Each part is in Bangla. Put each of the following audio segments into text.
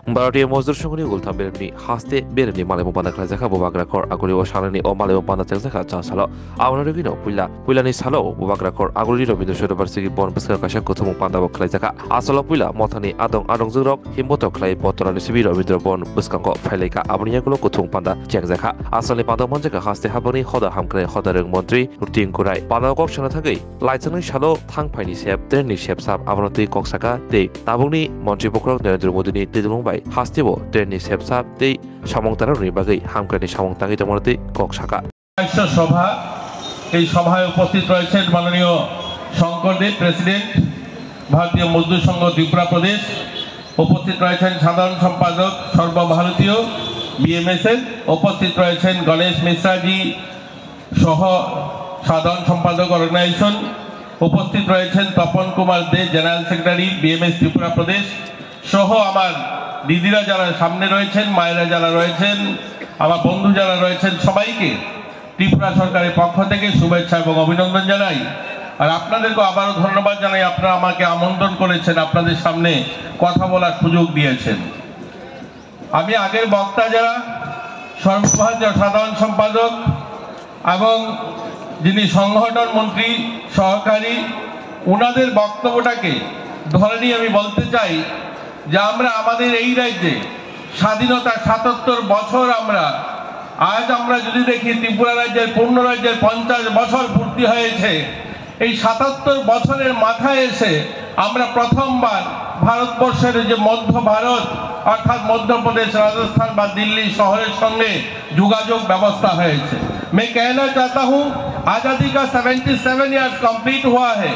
ভারতীয় মজদুর সংঘনি গুলথাম বেরেনি হাস্তে বেরেনি মালেমু পানা খাইজাখা ববাগ্রাখর আগুলি ও সানানি ও মালেমু পানা চেকজাখা চা সালো আওনারগিনো পুইলানি সালো ববাগ্রাখর আগুলি রবীন্দ্র সৈরবার্সিকি বন বিস্কার কাশা কুথুমু পান্দাব খাইজাখা আসলো পুইলা মথানি আদং জুরক হিমবত খাই বতরানি সিবি রবীন্দ্র বন বিস্কাঙ্গ ফাইলাইকা আবনিয়াগুলো কুথুমু পান্দা চেকজাখা আসলে পান্দা মঞ্জাকা হাস্তে হাবনি হদা হামক্রাই হদারং মন্ত্রী টিং কুরাই পানাকক সানা থাকাই লাইচাংনি সালো থাংফাইনি সেব ট্রেননি সেব সাব আবনতি ককসাকা তে তাবুংনি মন্ত্রী বক্রক নরেন্দ্র মোদীনি তিদুলুংবাই হাস্তেব ট্রেননি সেবসাব তেই সামংতারনি বাগৈ হামক্রানি সামংতাগি তমরতে ককসাকা সভা এই সভায় উপস্থিত রয়েছেন মাননীয় শঙ্করদেব প্রেসিডেন্ট ভারতীয় মজদুর সংঘ ত্রিপুরা প্রদেশ, উপস্থিত রয়েছেন সাধারণ সম্পাদক সর্বভারতীয় বিএমএসএর, উপস্থিত রয়েছেন গণেশ মিশ্রাজি সহ সাধারণ সম্পাদক অর্গানাইজেশন, উপস্থিত রয়েছেন তপন কুমার দে জেনারেল সেক্রেটারি বিএমএস ত্রিপুরা প্রদেশ সহ আমার দিদিরা যারা সামনে রয়েছেন, মায়েরা যারা রয়েছেন, আমার বন্ধু যারা রয়েছেন, সবাইকে ত্রিপুরা সরকারের পক্ষ থেকে শুভেচ্ছা এবং অভিনন্দন জানাই। আর আপনাদেরকে আবারও ধন্যবাদ জানাই, আপনারা আমাকে আমন্ত্রণ করেছেন, আপনাদের সামনে কথা বলার সুযোগ দিয়েছেন। আমি আগের বক্তা যারা সর্বভারতীয় সাধারণ সম্পাদক এবং যিনি সংগঠন মন্ত্রী সহকারী, ওনাদের বক্তব্যটাকে ধরে নিয়ে আমি বলতে চাই যে আমরা আমাদের এই রাজ্যে স্বাধীনতা ৭৭ বছর আজ আমরা যদি দেখি ত্রিপুরা রাজ্যের পূর্ণ রাজ্যের ৫০ বছর পূর্তি হয়েছে। এই ৭৭ বছরের মাথায় এসে আমরা প্রথমবার ভারতবর্ষের যে মধ্য ভারত অর্থাৎ মধ্যপ্রদেশ, রাজস্থান বা দিল্লি শহরের সঙ্গে যোগাযোগ ব্যবস্থা হয়েছে। मैं कहना चाहता हूं आजादी का 77 ईयर्स कंप्लीट हुआ है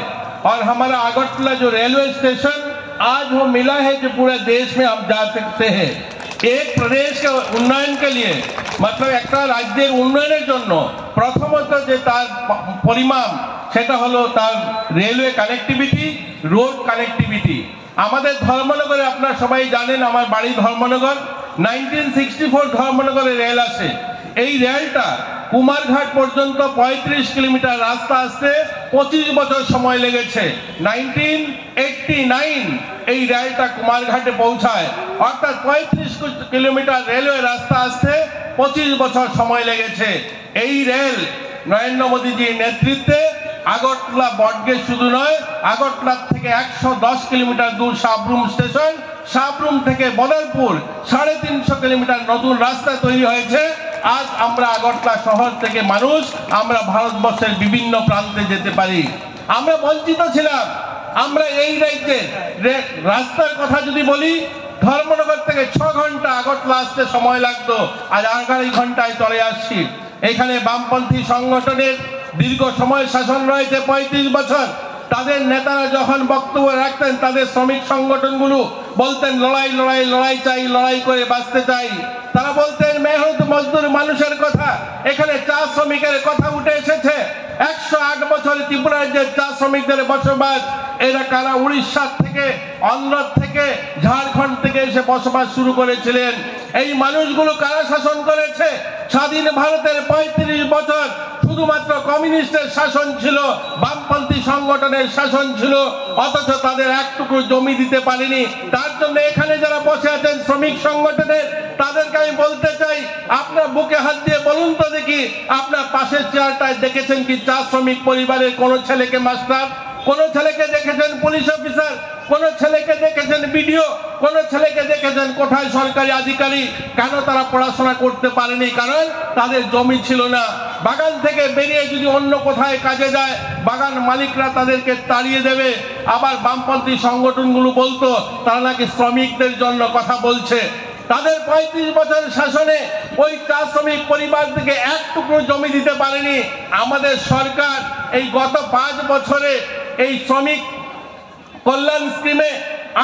और हमारा अगरतला जो रेलवे स्टेशन आज वो मिला है जो पूरे देश में हम जा सकते हैं। एक प्रदेश के उन्नयन के लिए मतलब एक राज्य उन्नयনের জন্য প্রথমত যে তার পরিমাণ সেটা হলো তার রেলওয়ে কানেক্টিভিটি, রোড কানেক্টিভিটি। আমাদের ধর্মনগরে আপনারা সবাই জানেন, আমার বাড়ি ধর্মনগর, 1964 ধর্মনগরে রেল আসে। এই রেলটা কুমারঘাট পর্যন্ত ৩৫ কিলোমিটার রাস্তা আসতে ২৫ বছর সময় লেগেছে। 1989 এই রেলটা কুমারঘাটে পৌঁছায়, অর্থাৎ ৩৫ কিলোমিটার রেলওয়ে রাস্তা আসতে ২৫ বছর সময় লেগেছে। এই রেল নরেন্দ্র মোদীজির নেতৃত্বে আগরতলা বটগেট শুধু নয়, আগরতলা থেকে ১১০ কিলোমিটার দূর সাবরুম স্টেশন, সাবরুম থেকে বদরপুর ৩৫০ কিলোমিটার নতুন রাস্তা তৈরি হয়েছে। আজ আমরা আগরতলা শহর থেকে মানুষ আমরা ভারতবর্ষের বিভিন্ন প্রান্তে যেতে পারি। আমরা বঞ্চিত ছিলাম। আমরা এই রাজ্যে রাস্তার কথা যদি বলি, ধর্মনগর থেকে ৬ ঘন্টা আগরতলা আসতে সময় লাগতো, আজ ১১ ঘন্টায় চলে আসছি। এখানে বামপন্থী সংগঠনের দীর্ঘ সময় শাসন রয়েছে, ৩৫ বছর। তাদের নেতারা যখন বক্তব্য রাখতেন, তাদের শ্রমিক সংগঠনগুলো বলতেন লড়াই লড়াই লড়াই চাই, লড়াই করে বাঁচতে চাই। তারা বলতেন মেহনত মজদুর মানুষের কথা। এখানে চা শ্রমিকের কথা উঠে এসেছে। ১০৮ বছরে ত্রিপুরা রাজ্যের চা শ্রমিকদের বসবাস। এরা কারা উড়িষ্যা থেকে, অন্ধ্র থেকে, ঝাড়খণ্ড থেকে এসে বসবাস শুরু করেছিলেন। এই মানুষগুলো কারা শাসন করেছে? স্বাধীন ভারতের ৩৫ বছর শুধুমাত্র কমিউনিস্টের শাসন ছিল, বামপন্থী সংগঠনের শাসন ছিল, অথচ তাদের এক টুকরো জমি দিতে পারেনি। তার জন্য এখানে যারা বসে আছেন শ্রমিক সংগঠনের, তাদেরকে আমি বলতে চাই, আপনার বুকে হাত দিয়ে বলুন তো দেখি, আপনার পাশের চেয়ারটায় দেখেছেন কি চা শ্রমিক পরিবারের কোন ছেলেকে মাস্টার, কোন ছেলেকে দেখেছেন পুলিশ অফিসার, কোন ছেলেকে দেখেছেন বিডিও, কোন ছেলেকে দেখেছেন কোথায় সরকারি আধিকারিক? কেন তারা পড়াশোনা করতে পারেনি? কারণ তাদের জমি ছিল না। বাগান থেকে বেরিয়ে যদি অন্য কোথায় কাজে যায়, বাগান মালিকরা তাদেরকে তাড়িয়ে দেবে। আবার বামপন্থী সংগঠনগুলো বলতো তারা নাকি শ্রমিকদের জন্য কথা বলছে। তাদের ৩৫ বছরের শাসনে ওই চা শ্রমিক পরিবার থেকে এক টুকরো জমি দিতে পারেনি। আমাদের সরকার এই গত ৫ বছরে এই শ্রমিক কল্যাণ স্কিমে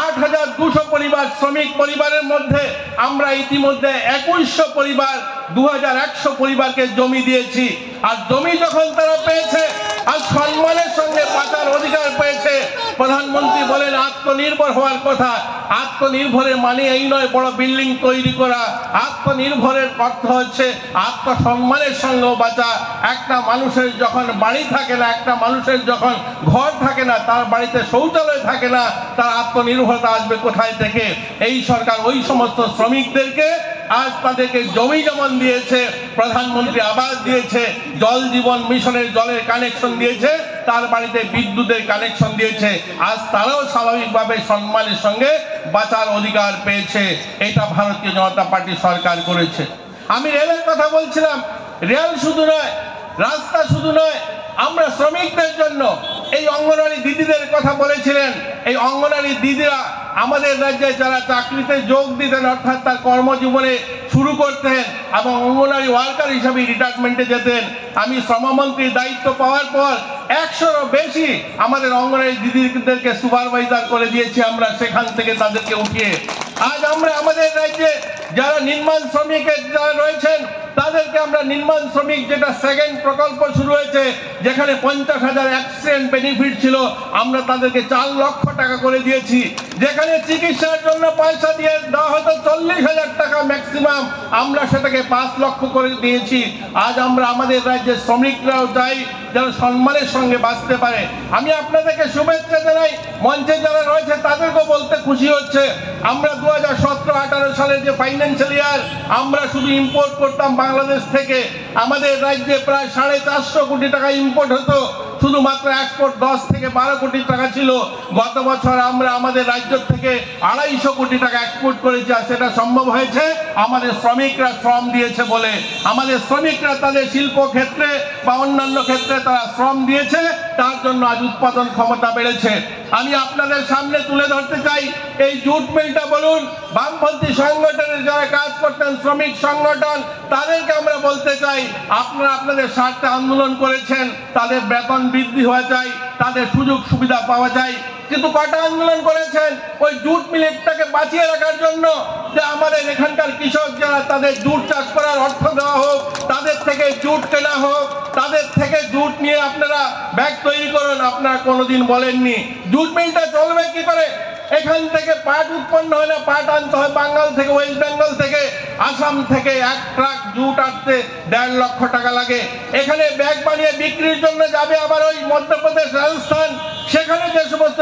৮,২০০ পরিবার, শ্রমিক পরিবারের মধ্যে আমরা ইতিমধ্যে ২১০০ পরিবার, ২১০০ পরিবারকে জমি দিয়েছি। আর জমি যখন তারা পেয়েছে আর সম্মানের সঙ্গে বাঁচার অধিকার পেয়েছে, প্রধানমন্ত্রী বলেন আত্মনির্ভর হওয়ার কথা। আত্মনির্ভরের মানে এই নয় বড় বিল্ডিং তৈরি করা। আত্মনির্ভরের অর্থ হচ্ছে আত্মসম্মানের সঙ্গেও বাঁচা। একটা মানুষের যখন বাড়ি থাকে না, একটা মানুষের যখন ঘর থাকে না, তার বাড়িতে শৌচালয় থাকে না, তার আত্মনির্ভরতা আসবে কোথায় থেকে? এই সরকার ওই সমস্ত শ্রমিকদেরকে আজ তাদেরকে জমি যেমন দিয়েছে, প্রধানমন্ত্রী আবাস দিয়েছে, জল জীবন মিশনের জলের কানেকশন দিয়েছে, তার বাড়িতে বিদ্যুতের কানেকশন দিয়েছে। আজ তারাও স্বাভাবিকভাবে সম্মানের সঙ্গে বাঁচার অধিকার পেয়েছে। এটা ভারতীয় জনতা পার্টি সরকার করেছে। আমি রেলের কথা বলছিলাম, রেল শুধু নয়, রাস্তা শুধু নয়, আমরা শ্রমিকদের জন্য এই অঙ্গনওয়াড়ি দিদিদের কথা বলেছিলেন। এই অঙ্গনওয়াড়ি দিদিরা আমাদের রাজ্যে যারা চাকরিতে যোগ দিতেন, অর্থাৎ তার কর্মজীবনে শুরু করতেন এবং অঙ্গনওয়াড়ি ওয়ার্কার হিসাবে রিটায়ারমেন্টে যেতেন, আমি শ্রমমন্ত্রীর দায়িত্ব পাওয়ার পর 100-রও বেশি আমাদের অঙ্গনওয়াড়ি দিদিদেরকে সুপারভাইজার করে দিয়েছি আমরা, সেখান থেকে তাদেরকে উঠিয়ে। আজ আমরা আমাদের রাজ্যে যারা নির্মাণ শ্রমিকের যারা রয়েছেন তাদেরকে আমরা নির্মাণ শ্রমিক, যেটা সেকেন্ড প্রকল্প শুরু হয়েছে, যেখানে 50,000 অ্যাক্সিডেন্ট বেনিফিট ছিল, আমরা তাদেরকে 4 লক্ষ টাকা করে দিয়েছি। যেখানে চিকিৎসার জন্য পয়সা দিয়ে দেওয়া হতো 40,000 টাকা ম্যাক্সিমাম, আমরা সেটাকে 5 লক্ষ করে দিয়েছি। আজ আমরা আমাদের রাজ্যের শ্রমিকরাও চাই যেন সম্মানের সঙ্গে বাঁচতে পারে। আমি আপনাদেরকে শুভেচ্ছা জানাই, মঞ্চে যারা রয়েছে তাদেরকেও বলতে খুশি হচ্ছে, আমরা 2017-18 সালের যে ফাইন্যান্সিয়াল ইয়ার, আমরা শুধু ইম্পোর্ট করতাম বাংলাদেশ থেকে। আমাদের রাজ্যে প্রায় 450 কোটি টাকা ইম্পোর্ট হতো, শুধুমাত্র এক্সপোর্ট 10 থেকে 12 কোটি টাকা ছিল। গত বছর আমরা আমাদের রাজ্য থেকে 250 কোটি টাকা এক্সপোর্ট করেছি। আর সেটা সম্ভব হয়েছে আমাদের শ্রমিকরা শ্রম দিয়েছে বলে। আমাদের শ্রমিকরা তাদের শিল্প ক্ষেত্রে বা অন্যান্য ক্ষেত্রে তারা শ্রম দিয়েছে, তার জন্য আজ উৎপাদন ক্ষমতা বেড়েছে। আমি আপনাদের সামনে তুলে ধরতে চাই, এই জুট মিলটা বলুন, বামপন্থী সংগঠনের যারা কাজ করতেন, শ্রমিক সংগঠন, তাদেরকে আমরা বলতে চাই, আপনারা আপনাদের স্বার্থে আন্দোলন করেছেন, তাদের বেতন বৃদ্ধি হওয়া চাই, তাদের সুযোগ সুবিধা পাওয়া যায়। কিন্তু কটা আন্দোলন করেছেন ওই জুট মিলটাকে বাঁচিয়ে রাখার জন্য, যে আমাদের এখানকার কৃষক যারা, তাদের জুট চাষ করার অর্থ দেওয়া হোক, তাদের থেকে জুট কেনা হোক, তাদের থেকে জুট নিয়ে আপনারা ব্যাগ তৈরি করুন। আপনারা কোনোদিন বলেননি জুট মিলটা চলবে কি করে। এখান থেকে পাট উৎপন্ন হয় না, পাট আনতে হয় বাঙ্গাল থেকে, ওয়েস্ট বেঙ্গল থেকে, আসাম থেকে। 1 ট্রাক জুট আসতে 1.5 লক্ষ টাকা লাগে। এখানে ব্যাগ বানিয়ে বিক্রির জন্য যাবে আবার ওই মধ্যপ্রদেশ, রাজস্থান, সেখানে যে সমস্ত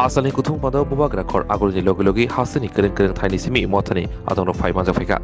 Asani kuthung pada bubak rakor agul ni logi logi hasani kering kering thaini simi motani atau no fai maja fika.